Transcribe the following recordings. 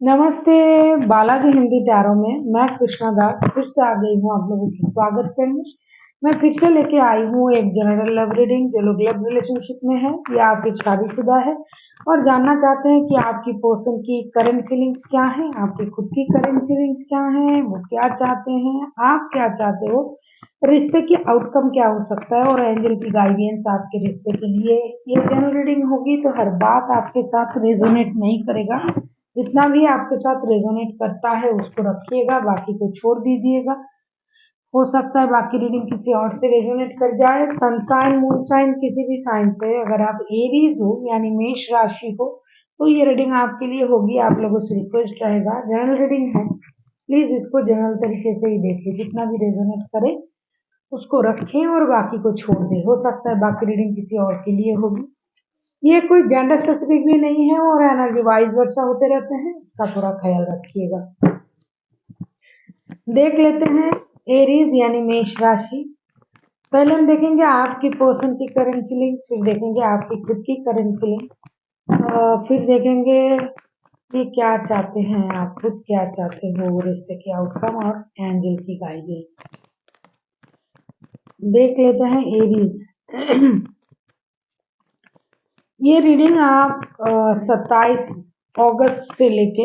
नमस्ते। बालाजी हिंदी टैरो में मैं कृष्णा दास फिर से आ गई हूँ आप लोगों की स्वागत करने। मैं फिर से लेके आई हूँ एक जनरल लव रीडिंग जो लोग लव रिलेशनशिप में है या फिर शादीशुदा है और जानना चाहते हैं कि आपकी पर्सन की करंट फीलिंग्स क्या है, आपकी खुद की करंट फीलिंग्स क्या है, वो क्या चाहते हैं, आप क्या चाहते हो, रिश्ते की आउटकम क्या हो सकता है और एंजल की गाइडेंस आपके रिश्ते के लिए। ये जनरल रीडिंग होगी तो हर बात आपके साथ रेजोनेट नहीं करेगा, जितना भी आपके साथ रेजोनेट करता है उसको रखिएगा, बाकी को छोड़ दीजिएगा। हो सकता है बाकी रीडिंग किसी और से रेजोनेट कर जाए। सनसाइन मून साइन किसी भी साइन से अगर आप एरीज हो यानी मेष राशि हो तो ये रीडिंग आपके लिए होगी। आप लोगों से रिक्वेस्ट रहेगा, जनरल रीडिंग है, प्लीज इसको जनरल तरीके से ही देखिए, जितना भी रेजोनेट करे उसको रखें और बाकी को छोड़ दें। हो सकता है बाकी रीडिंग किसी और के लिए होगी। ये कोई जेंडर स्पेसिफिक भी नहीं है और एनर्जी वाइज वर्षा होते रहते हैं, इसका थोड़ा ख्याल रखिएगा। देख लेते हैं एरीज यानी मेष राशि। पहले हम देखेंगे आपकी पर्सन की करंट फीलिंग्स, फिर देखेंगे आपकी खुद की करंट फीलिंग्स, फिर देखेंगे कि क्या चाहते हैं, आप खुद क्या चाहते हो, रिश्ते की आउटकम और एंजल की गाइडेंस। देख लेते हैं एरीज। ये रीडिंग आप 27 अगस्त से लेके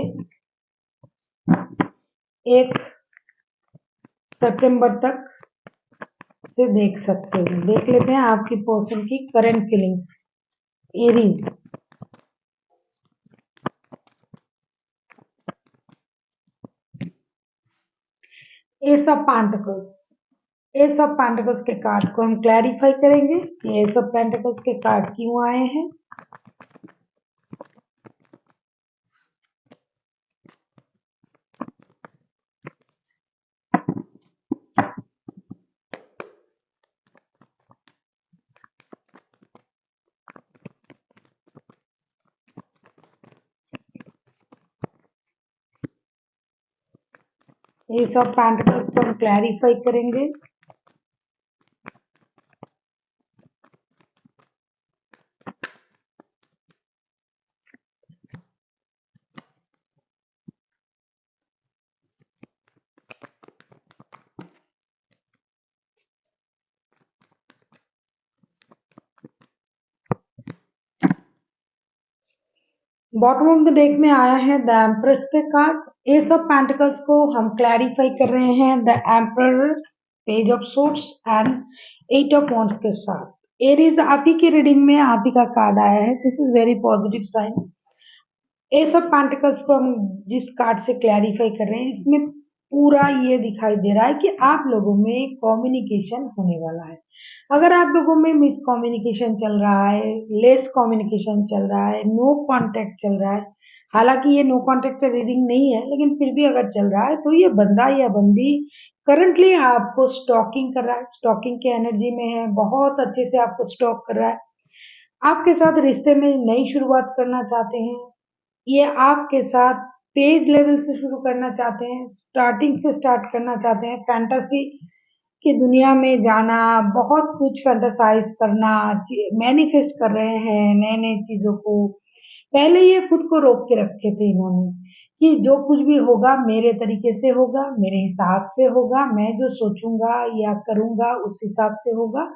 1 सितंबर तक से देख सकते हैं। देख लेते हैं आपकी पर्सन की current feelings Aries. S of pentacles. S of pentacles के कार्ड को हम क्लैरिफाई करेंगे कि एस ऑफ पेंटिकल्स के कार्ड क्यों आए हैं। एस ऑफ पेंटिकल्स को हम क्लैरिफाई करेंगे। बॉटम ऑफ द डेक में आया है द एम्प्रेस के कार्ड। एस ऑफ पेंटिकल्स को हम क्लैरिफाई कर रहे हैं the emperor, page of sorts and 8 of wands के साथ। एरीज आप ही की रीडिंग में आप ही का कार्ड आया है, this is very positive sign. Ace of pentacles को हम जिस कार्ड से क्लैरिफाई कर रहे हैं इसमें पूरा ये दिखाई दे रहा है कि आप लोगों में कम्युनिकेशन होने वाला है। अगर आप लोगों में मिस कम्युनिकेशन चल रहा है, लेस कम्युनिकेशन चल रहा है, नो कांटेक्ट चल रहा है, हालांकि ये नो कांटेक्ट रीडिंग नहीं है लेकिन फिर भी अगर चल रहा है तो ये बंदा या बंदी करंटली आपको स्टॉकिंग कर रहा है, स्टॉकिंग की एनर्जी में है, बहुत अच्छे से आपको स्टॉक कर रहा है। आपके साथ रिश्ते में नई शुरुआत करना चाहते हैं, ये आपके साथ पेज लेवल से शुरू करना चाहते हैं, स्टार्टिंग से स्टार्ट करना चाहते हैं, फैंटेसी की दुनिया में जाना, बहुत कुछ फैंटेसाइज करना, मैनिफेस्ट कर रहे हैं नए नए चीजों को। पहले ये खुद को रोक के रखे थे इन्होंने कि जो कुछ भी होगा मेरे तरीके से होगा, मेरे हिसाब से होगा, मैं जो सोचूंगा या करूंगा उस हिसाब से होगा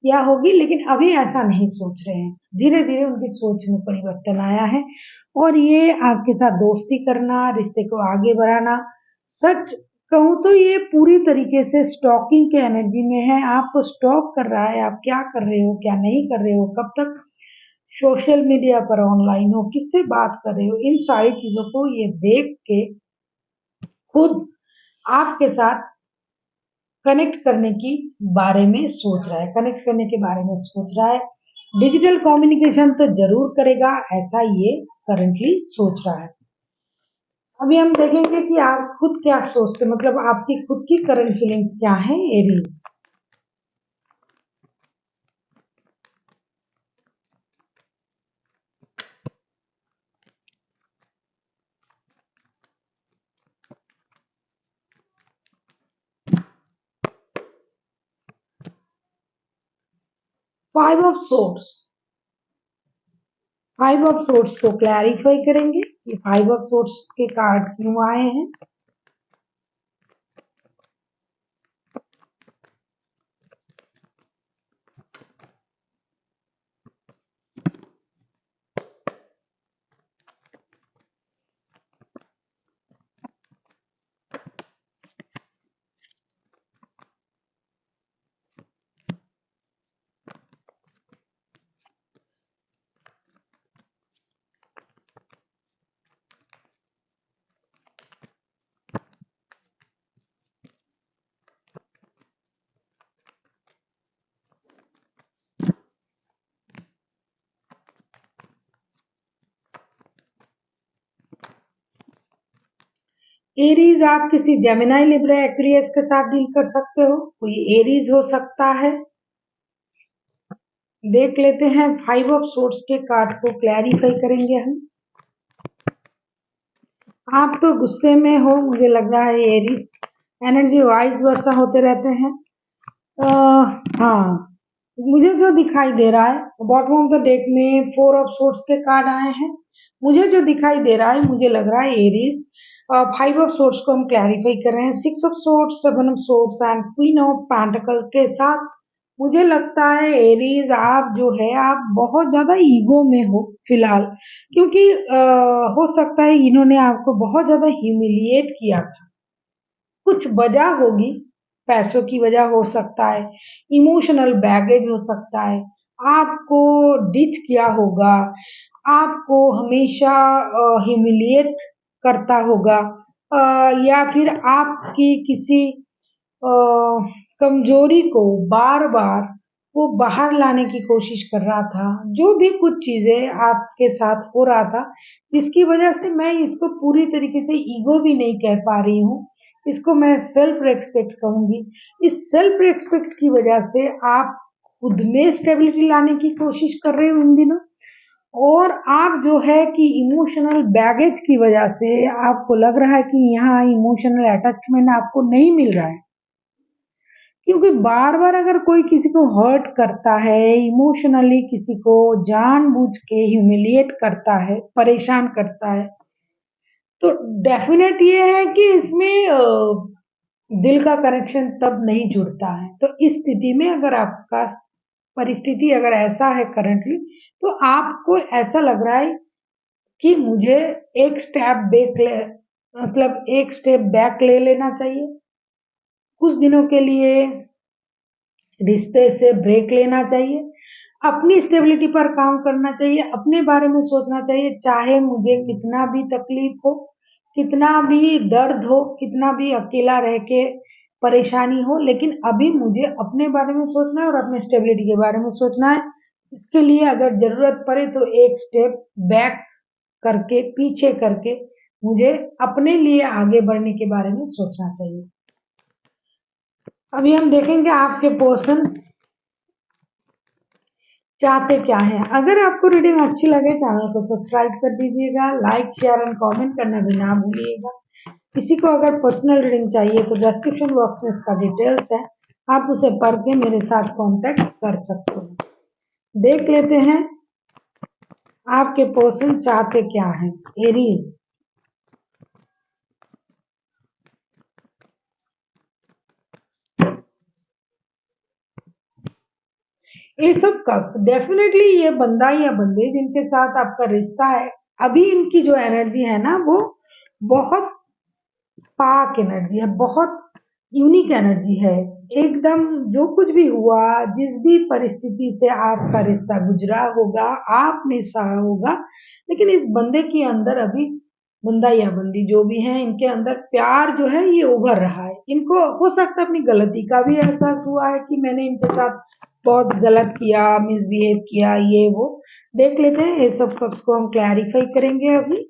या होगी, लेकिन अभी ऐसा नहीं सोच रहे हैं। धीरे धीरे उनकी सोच में परिवर्तन आया है और ये आपके साथ दोस्ती करना, रिश्ते को आगे बढ़ाना, सच कहूँ तो ये पूरी तरीके से स्टॉकिंग के एनर्जी में है। आपको स्टॉक कर रहा है, आप क्या कर रहे हो, क्या नहीं कर रहे हो, कब तक सोशल मीडिया पर ऑनलाइन हो, किससे बात कर रहे हो, इन सारी चीजों को ये देख के खुद आपके साथ कनेक्ट करने की बारे में सोच रहा है, कनेक्ट करने के बारे में सोच रहा है। डिजिटल कम्युनिकेशन तो जरूर करेगा, ऐसा ये करंटली सोच रहा है। अभी हम देखेंगे कि आप खुद क्या सोचते, मतलब आपकी खुद की करंट फीलिंग्स क्या है Aries. 5 of sorts. 5 of sorts को क्लैरिफाई करेंगे। ये 5 ऑफ सोर्स के कार्ड क्यों आए हैं। एरीज आप किसी जेमिनाई लिब्रा एक्वेरियस के साथ डील कर सकते हो, कोई एरीज हो सकता है। देख लेते हैं 5 ऑफ सोर्स के कार्ड को क्लैरिफाई करेंगे हम। आप तो गुस्से में हो, मुझे लग रहा है एरीज एनर्जी वाइस वर्षा होते रहते हैं। हाँ, मुझे जो दिखाई दे रहा है बॉटम ऑफ द डेक में 4 ऑफ सोर्स के कार्ड आए हैं। मुझे जो दिखाई दे रहा है मुझे लग रहा है एरीज 5 ऑफ सोर्स को हम क्लैरिफाई कर रहे हैं 6 of source 7 of source and queen of pentacle के साथ। मुझे लगता है एरीज आप जो है आप बहुत ज्यादा ईगो में हो फिलहाल, क्योंकि हो सकता है इन्होंने आपको बहुत ज्यादा ह्यूमिलिएट किया था। कुछ वजह होगी, पैसों की वजह हो सकता है, इमोशनल बैगेज हो सकता है, आपको डिच किया होगा, आपको हमेशा ह्यूमिलिएट करता होगा, या फिर आपकी किसी अ, कमजोरी को बार बार वो बाहर लाने की कोशिश कर रहा था। जो भी कुछ चीजें आपके साथ हो रहा था जिसकी वजह से मैं इसको पूरी तरीके से ईगो भी नहीं कह पा रही हूँ, इसको मैं सेल्फ रेस्पेक्ट कहूंगी। इस सेल्फ रेस्पेक्ट की वजह से आप खुद में स्टेबिलिटी लाने की कोशिश कर रहे हो इन दिनों, और आप जो है कि इमोशनल बैगेज की वजह से आपको लग रहा है कि यहाँ इमोशनल अटैचमेंट आपको नहीं मिल रहा है। क्योंकि बार बार अगर कोई किसी को हर्ट करता है, इमोशनली किसी को जानबूझ के ह्यूमिलिएट करता है, परेशान करता है, तो डेफिनेट ये है कि इसमें दिल का कनेक्शन तब नहीं जुड़ता है। तो इस स्थिति में अगर आपका परिस्थिति अगर ऐसा है करंटली, तो आपको ऐसा लग रहा है कि मुझे एक स्टेप बैक ले, मतलब एक स्टेप बैक ले लेना चाहिए, कुछ दिनों के लिए रिश्ते से ब्रेक लेना चाहिए, अपनी स्टेबिलिटी पर काम करना चाहिए, अपने बारे में सोचना चाहिए, चाहे मुझे कितना भी तकलीफ हो, कितना भी दर्द हो, कितना भी अकेला रह के परेशानी हो, लेकिन अभी मुझे अपने बारे में सोचना है और अपने स्टेबिलिटी के बारे में सोचना है। इसके लिए अगर जरूरत पड़े तो एक स्टेप बैक करके, पीछे करके मुझे अपने लिए आगे बढ़ने के बारे में सोचना चाहिए। अभी हम देखेंगे आपके पर्सन चाहते क्या हैं। अगर आपको रीडिंग अच्छी लगे चैनल को सब्सक्राइब कर दीजिएगा, लाइक शेयर एंड कमेंट करना भी ना भूलिएगा। किसी को अगर पर्सनल रीडिंग चाहिए तो डिस्क्रिप्शन बॉक्स में इसका डिटेल्स है, आप उसे पढ़ के मेरे साथ कांटेक्ट कर सकते हैं। देख लेते हैं आपके पर्सन चाहते क्या हैं। एरीज, ये सब कब्स डेफिनेटली ये बंदा या बंदे जिनके साथ आपका रिश्ता है, अभी इनकी जो एनर्जी है ना वो बहुत पाक एनर्जी है, बहुत यूनिक एनर्जी है। एकदम जो कुछ भी हुआ, जिस भी परिस्थिति से आपका रिश्ता गुजरा होगा, आपने सहा होगा, लेकिन इस बंदे के अंदर अभी, बंदा या बंदी जो भी है, इनके अंदर प्यार जो है ये उभर रहा है। इनको हो सकता है अपनी गलती का भी एहसास हुआ है कि मैंने इनके साथ बहुत गलत किया, मिसबिहेव किया, ये वो। देख लेते हैं, ये सब कब्स को हम क्लैरिफाई करेंगे अभी।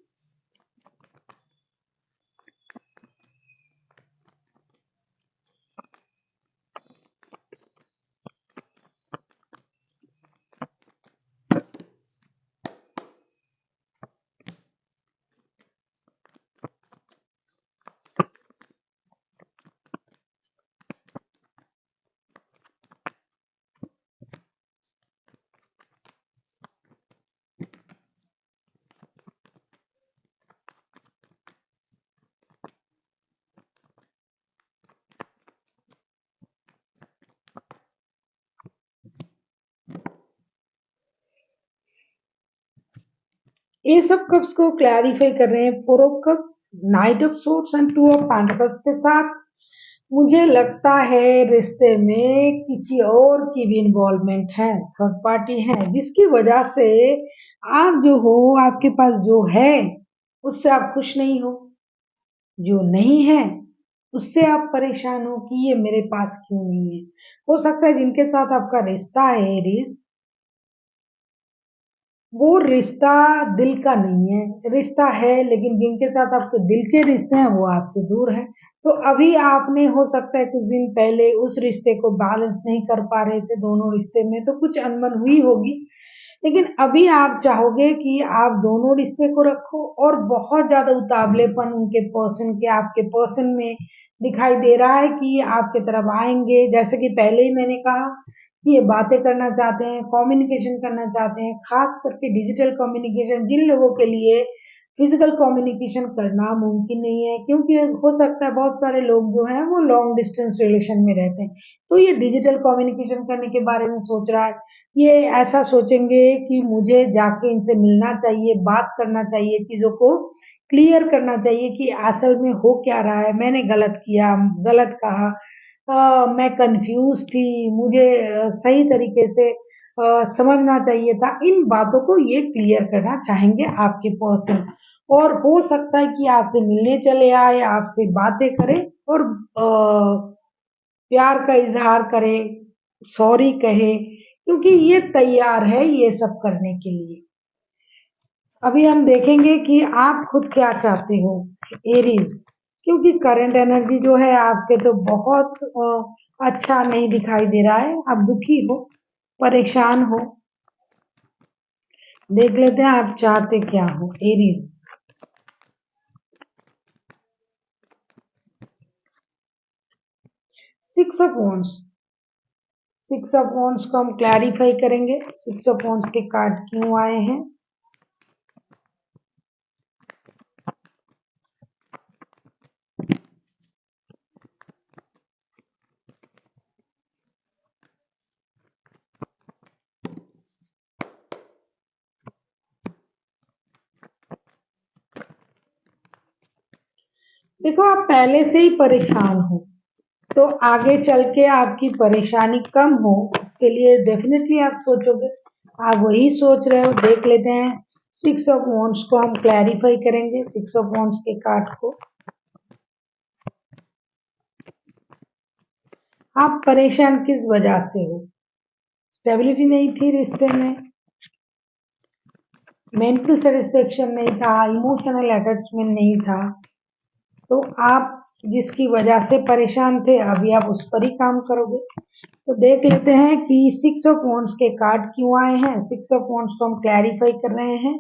एस ऑफ कप्स को क्लैरिफाई कर रहे हैं four of cups, night of sorts and two of pentacles के साथ। मुझे लगता है रिश्ते में किसी और की भी इन्वॉल्वमेंट है, थर्ड पार्टी है, जिसकी वजह से आप जो हो, आपके पास जो है उससे आप खुश नहीं हो, जो नहीं है उससे आप परेशान हो कि ये मेरे पास क्यों नहीं है। हो सकता है जिनके साथ आपका रिश्ता है एरीज, वो रिश्ता दिल का नहीं है, रिश्ता है लेकिन जिनके साथ आपके दिल के रिश्ते हैं वो आपसे दूर है। तो अभी आपने हो सकता है कुछ दिन पहले उस रिश्ते को बैलेंस नहीं कर पा रहे थे, दोनों रिश्ते में तो कुछ अनबन हुई होगी। लेकिन अभी आप चाहोगे कि आप दोनों रिश्ते को रखो, और बहुत ज्यादा उतावलेपन उनके पर्सन के आपके पर्सन में दिखाई दे रहा है कि ये आपके तरफ आएंगे। जैसे कि पहले ही मैंने कहा कि ये बातें करना चाहते हैं, कम्युनिकेशन करना चाहते हैं, खास करके डिजिटल कम्युनिकेशन जिन लोगों के लिए फिजिकल कम्युनिकेशन करना मुमकिन नहीं है, क्योंकि हो सकता है बहुत सारे लोग जो हैं वो लॉन्ग डिस्टेंस रिलेशन में रहते हैं, तो ये डिजिटल कम्युनिकेशन करने के बारे में सोच रहा है। ये ऐसा सोचेंगे कि मुझे जाके इनसे मिलना चाहिए, बात करना चाहिए, चीजों को क्लियर करना चाहिए कि असल में हो क्या रहा है, मैंने गलत किया, गलत कहा, मैं कंफ्यूज थी, मुझे सही तरीके से समझना चाहिए था। इन बातों को ये क्लियर करना चाहेंगे आपके पर्सन, और हो सकता है कि आपसे मिलने चले आए, आपसे बातें करें और प्यार का इजहार करे, सॉरी कहे, क्योंकि ये तैयार है ये सब करने के लिए। अभी हम देखेंगे कि आप खुद क्या चाहते हो एरीज, क्योंकि करंट एनर्जी जो है आपके तो बहुत अच्छा नहीं दिखाई दे रहा है, आप दुखी हो, परेशान हो। देख लेते हैं आप चाहते क्या हो Aries. Six of wands, six of wands को हम क्लैरिफाई करेंगे, सिक्स ऑफ वॉन्ड्स के कार्ड क्यों आए हैं। देखो आप पहले से ही परेशान हो, तो आगे चल के आपकी परेशानी कम हो उसके लिए डेफिनेटली आप सोचोगे, आप वही सोच रहे हो। देख लेते हैं सिक्स ऑफ वॉन्ड्स को हम क्लैरिफाई करेंगे, सिक्स ऑफ वॉन्ड्स के कार्ड को। आप परेशान किस वजह से हो, स्टेबिलिटी नहीं थी रिश्ते में, मेंटल सेटिस्फेक्शन नहीं था, इमोशनल अटैचमेंट नहीं था, तो आप जिसकी वजह से परेशान थे अभी आप उस पर ही काम करोगे। तो देख लेते हैं कि सिक्स ऑफ वॉन्ड्स के कार्ड क्यों आए हैं। सिक्स ऑफ वॉन्ड्स को हम क्लैरिफाई कर रहे हैं,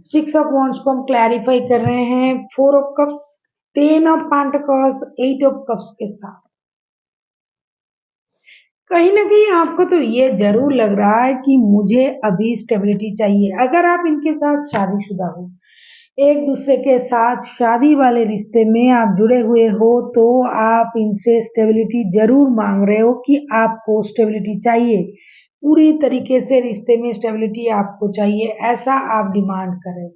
सिक्स ऑफ वॉन्ड्स को हम क्लैरिफाई कर रहे हैं four of cups, ten of pentacles, eight of cups के साथ। कहीं ना कहीं आपको तो ये जरूर लग रहा है कि मुझे अभी स्टेबिलिटी चाहिए। अगर आप इनके साथ शादीशुदा हो, एक दूसरे के साथ शादी वाले रिश्ते में आप जुड़े हुए हो, तो आप इनसे स्टेबिलिटी जरूर मांग रहे हो कि आपको स्टेबिलिटी चाहिए, पूरी तरीके से रिश्ते में स्टेबिलिटी आपको चाहिए, ऐसा आप डिमांड कर रहे हो।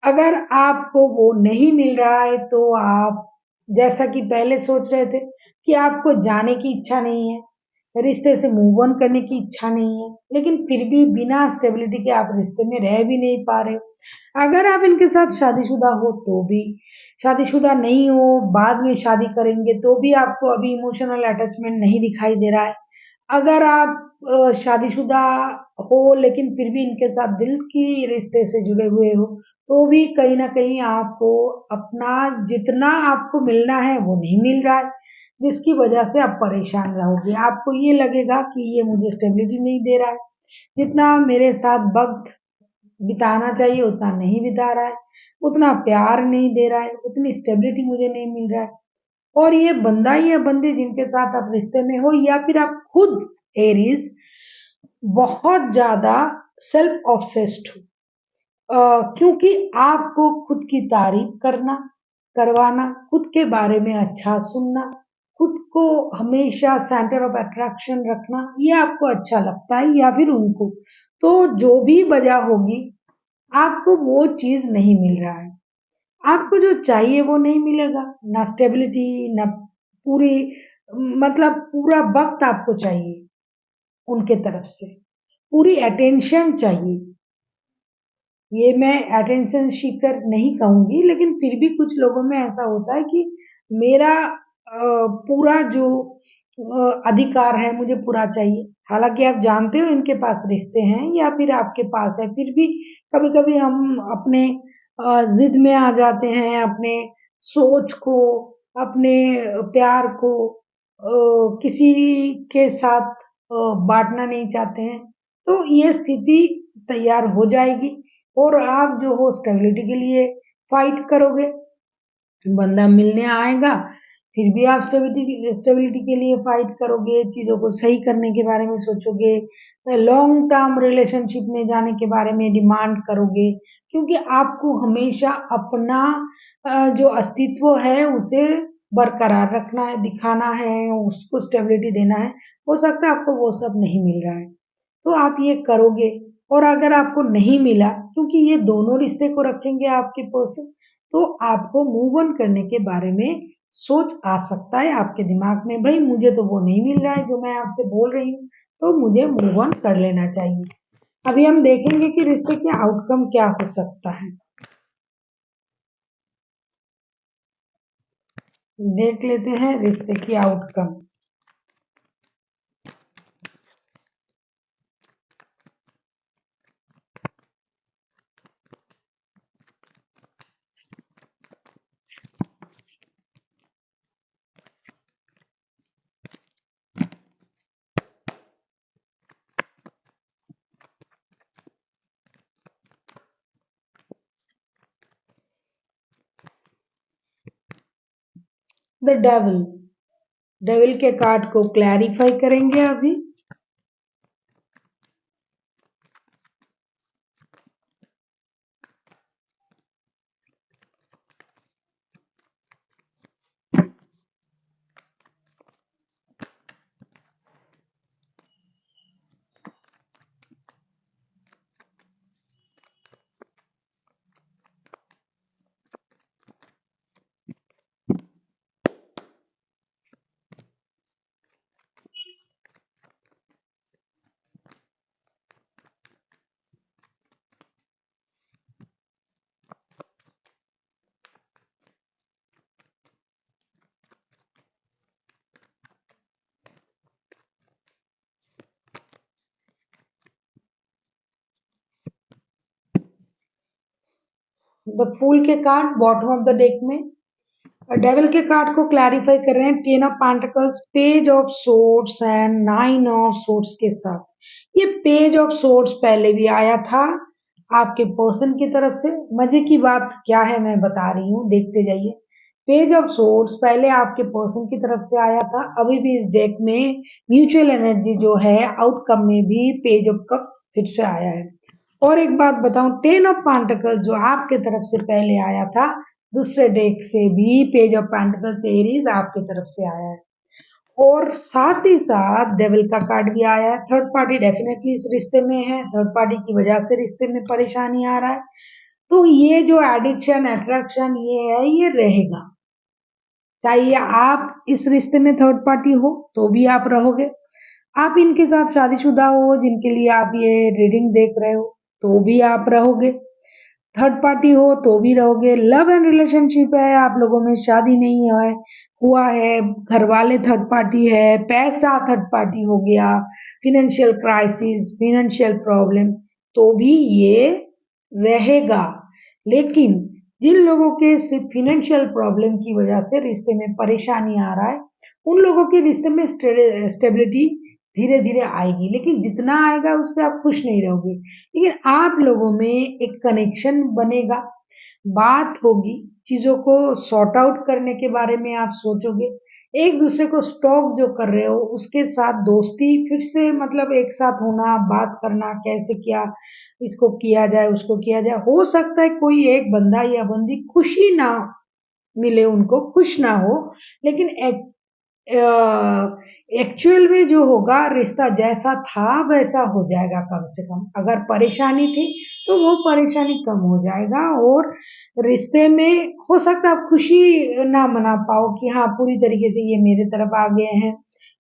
अगर आपको वो नहीं मिल रहा है तो आप जैसा कि पहले सोच रहे थे कि आपको जाने की इच्छा नहीं है, रिश्ते से मूव ऑन करने की इच्छा नहीं है, लेकिन फिर भी बिना स्टेबिलिटी के आप रिश्ते में रह भी नहीं पा रहे हो। अगर आप इनके साथ शादीशुदा हो तो भी, शादीशुदा नहीं हो बाद में शादी करेंगे तो भी आपको अभी इमोशनल अटैचमेंट नहीं दिखाई दे रहा है। अगर आप शादीशुदा हो लेकिन फिर भी इनके साथ दिल की रिश्ते से जुड़े हुए हो, तो भी कहीं ना कहीं आपको अपना जितना आपको मिलना है वो नहीं मिल रहा है, जिसकी वजह से आप परेशान रहोगे। आपको ये लगेगा कि ये मुझे स्टेबिलिटी नहीं दे रहा है, जितना मेरे साथ वक्त बिताना चाहिए उतना नहीं बिता रहा है, उतना प्यार नहीं दे रहा है, उतनी स्टेबिलिटी मुझे नहीं मिल रहा है। और ये बंदा या बंदी जिनके साथ आप रिश्ते में हो, या फिर आप खुद एरीज बहुत ज्यादा सेल्फ ऑब्सेस्ड हो, क्योंकि आपको खुद की तारीफ करना, करवाना, खुद के बारे में अच्छा सुनना, खुद को हमेशा सेंटर ऑफ अट्रैक्शन रखना, ये आपको अच्छा लगता है या फिर उनको। तो जो भी वजह होगी आपको वो चीज़ नहीं मिल रहा है। आपको जो चाहिए वो नहीं मिलेगा, ना स्टेबिलिटी, ना पूरी मतलब पूरा वक़्त आपको चाहिए उनके तरफ से, पूरी अटेंशन चाहिए। ये मैं अटेंशन सीकर नहीं कहूँगी, लेकिन फिर भी कुछ लोगों में ऐसा होता है कि मेरा पूरा जो अधिकार है मुझे पूरा चाहिए। हालाँकि आप जानते हो इनके पास रिश्ते हैं या फिर आपके पास है, फिर भी कभी-कभी हम अपने ज़िद में आ जाते हैं, अपने सोच को, अपने प्यार को किसी के साथ बाँटना नहीं चाहते हैं। तो ये स्थिति तैयार हो जाएगी और आप जो हो स्टेबिलिटी के लिए फाइट करोगे। बंदा मिलने आएगा, फिर भी आप स्टेबिलिटी के लिए फाइट करोगे, चीज़ों को सही करने के बारे में सोचोगे, लॉन्ग टर्म रिलेशनशिप में जाने के बारे में डिमांड करोगे, क्योंकि आपको हमेशा अपना जो अस्तित्व है उसे बरकरार रखना है, दिखाना है, उसको स्टेबिलिटी देना है। हो सकता है आपको वो सब नहीं मिल रहा है, तो आप ये करोगे और अगर आपको नहीं मिला, क्योंकि ये दोनों रिश्ते को रखेंगे आपके पर्सन, तो आपको मूव ऑन करने के बारे में सोच आ सकता है आपके दिमाग में, भाई मुझे तो वो नहीं मिल रहा है जो मैं आपसे बोल रही हूँ, तो मुझे मूव ऑन कर लेना चाहिए। अभी हम देखेंगे कि रिश्ते के आउटकम क्या हो सकता है। देख लेते हैं रिश्ते की आउटकम। द डेविल, डेविल के कार्ड को क्लैरिफाई करेंगे अभी। द फूल के card bottom of the deck में, डेविल के कार्ड को क्लैरिफाई कर रहे हैं ten of pentacles, page of swords and nine of swords के साथ। ये पेज ऑफ सोर्ड्स पहले भी आया था आपके पर्सन की तरफ से। मजे की बात क्या है मैं बता रही हूँ, देखते जाइए। पेज ऑफ सोर्ड्स पहले आपके पर्सन की तरफ से आया था, अभी भी इस डेक में म्यूचुअल एनर्जी जो है आउटकम में भी पेज ऑफ कप्स फिर से आया है। और एक बात बताऊं, टेन ऑफ पेंटिकल्स जो आपके तरफ से पहले आया था, दूसरे डेक से भी पेज ऑफ पेंटिकल्स एरीज आपके तरफ से आया है। और साथ ही साथ डेविल का कार्ड भी आया है। थर्ड पार्टी डेफिनेटली इस रिश्ते में है, थर्ड पार्टी की वजह से रिश्ते में परेशानी आ रहा है। तो ये जो एडिक्शन अट्रैक्शन ये है ये रहेगा, चाहे आप इस रिश्ते में थर्ड पार्टी हो तो भी आप रहोगे, आप इनके साथ शादीशुदा हो जिनके लिए आप ये रीडिंग देख रहे हो तो भी आप रहोगे, थर्ड पार्टी हो तो भी रहोगे, लव एंड रिलेशनशिप है, आप लोगों में शादी नहीं है हुआ है, घर वाले थर्ड पार्टी है, पैसा थर्ड पार्टी हो गया, फिनेंशियल क्राइसिस, फिनेंशियल प्रॉब्लम, तो भी ये रहेगा। लेकिन जिन लोगों के सिर्फ फिनेंशियल प्रॉब्लम की वजह से रिश्ते में परेशानी आ रहा है, उन लोगों के रिश्ते में स्टेबिलिटी धीरे धीरे आएगी, लेकिन जितना आएगा उससे आप खुश नहीं रहोगे। लेकिन आप लोगों में एक कनेक्शन बनेगा, बात होगी, चीजों को सॉर्ट आउट करने के बारे में आप सोचोगे, एक दूसरे को स्टॉक जो कर रहे हो उसके साथ दोस्ती फिर से मतलब एक साथ होना, बात करना, कैसे क्या इसको किया जाए उसको किया जाए। हो सकता है कोई एक बंदा या बंदी खुशी ना मिले, उनको खुश ना हो, लेकिन एक्चुअल में जो होगा रिश्ता जैसा था वैसा हो जाएगा कम से कम। अगर परेशानी थी तो वो परेशानी कम हो जाएगा और रिश्ते में हो सकता है आप खुशी ना मना पाओ कि हाँ पूरी तरीके से ये मेरे तरफ आ गए हैं,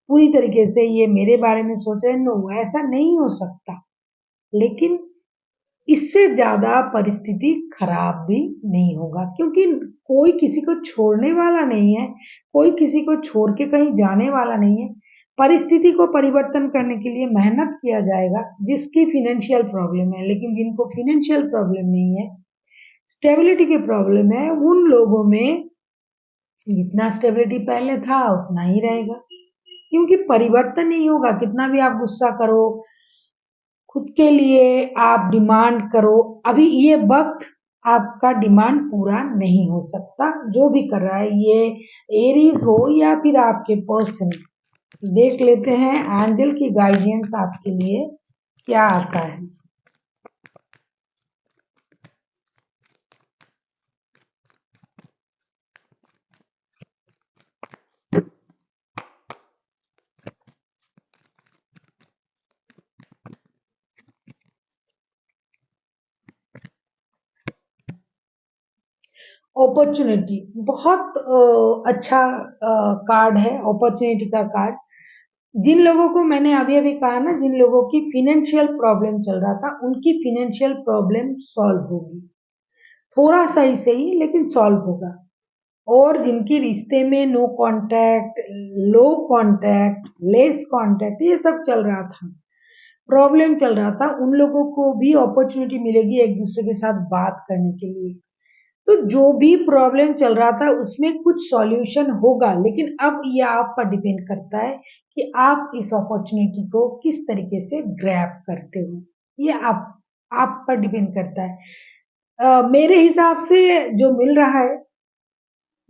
पूरी तरीके से ये मेरे बारे में सोच रहे हैं। नो, ऐसा नहीं हो सकता। लेकिन इससे ज़्यादा परिस्थिति खराब भी नहीं होगा क्योंकि कोई किसी को छोड़ने वाला नहीं है, कोई किसी को छोड़ के कहीं जाने वाला नहीं है। परिस्थिति को परिवर्तन करने के लिए मेहनत किया जाएगा, जिसकी फ़ाइनेंशियल प्रॉब्लम है, लेकिन जिनको फ़ाइनेंशियल प्रॉब्लम नहीं है, स्टेबिलिटी की प्रॉब्लम है, उन लोगों में जितना स्टेबिलिटी पहले था उतना ही रहेगा। क्योंकि परिवर्तन नहीं होगा, कितना भी आप गुस्सा करो, खुद के लिए आप डिमांड करो, अभी ये वक्त आपका डिमांड पूरा नहीं हो सकता। जो भी कर रहा है, ये एरीज हो या फिर आपके पर्सन। देख लेते हैं एंजल की गाइडेंस आपके लिए क्या आता है। अपॉर्चुनिटी बहुत अच्छा कार्ड है, अपॉर्चुनिटी का कार्ड। जिन लोगों को मैंने अभी अभी कहा ना, जिन लोगों की फिनेंशियल प्रॉब्लम चल रहा था, उनकी फिनेंशियल प्रॉब्लम सॉल्व होगी। थोड़ा सा ही सही लेकिन सॉल्व होगा। और जिनकी रिश्ते में नो कांटेक्ट, लो कांटेक्ट, लेस कांटेक्ट, ये सब चल रहा था, प्रॉब्लम चल रहा था, उन लोगों को भी अपॉर्चुनिटी मिलेगी एक दूसरे के साथ बात करने के लिए। तो जो भी प्रॉब्लम चल रहा था उसमें कुछ सॉल्यूशन होगा, लेकिन अब ये आप पर डिपेंड करता है कि आप इस अपॉर्चुनिटी को किस तरीके से ग्रैब करते हो। ये आप पर डिपेंड करता है। मेरे हिसाब से जो मिल रहा है,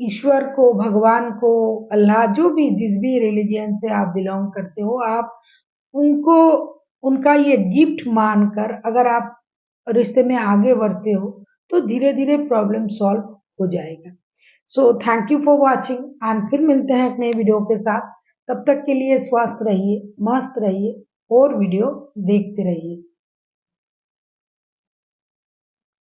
ईश्वर को, भगवान को, अल्लाह, जो भी जिस भी रिलीजन से आप बिलोंग करते हो, आप उनको उनका ये गिफ्ट मानकर अगर आप रिश्ते में आगे बढ़ते हो तो धीरे धीरे प्रॉब्लम सॉल्व हो जाएगा। So thank you for watching and फिर मिलते हैं एक नए वीडियो के साथ। तब तक के लिए स्वस्थ रहिए, मस्त रहिए और वीडियो देखते रहिए।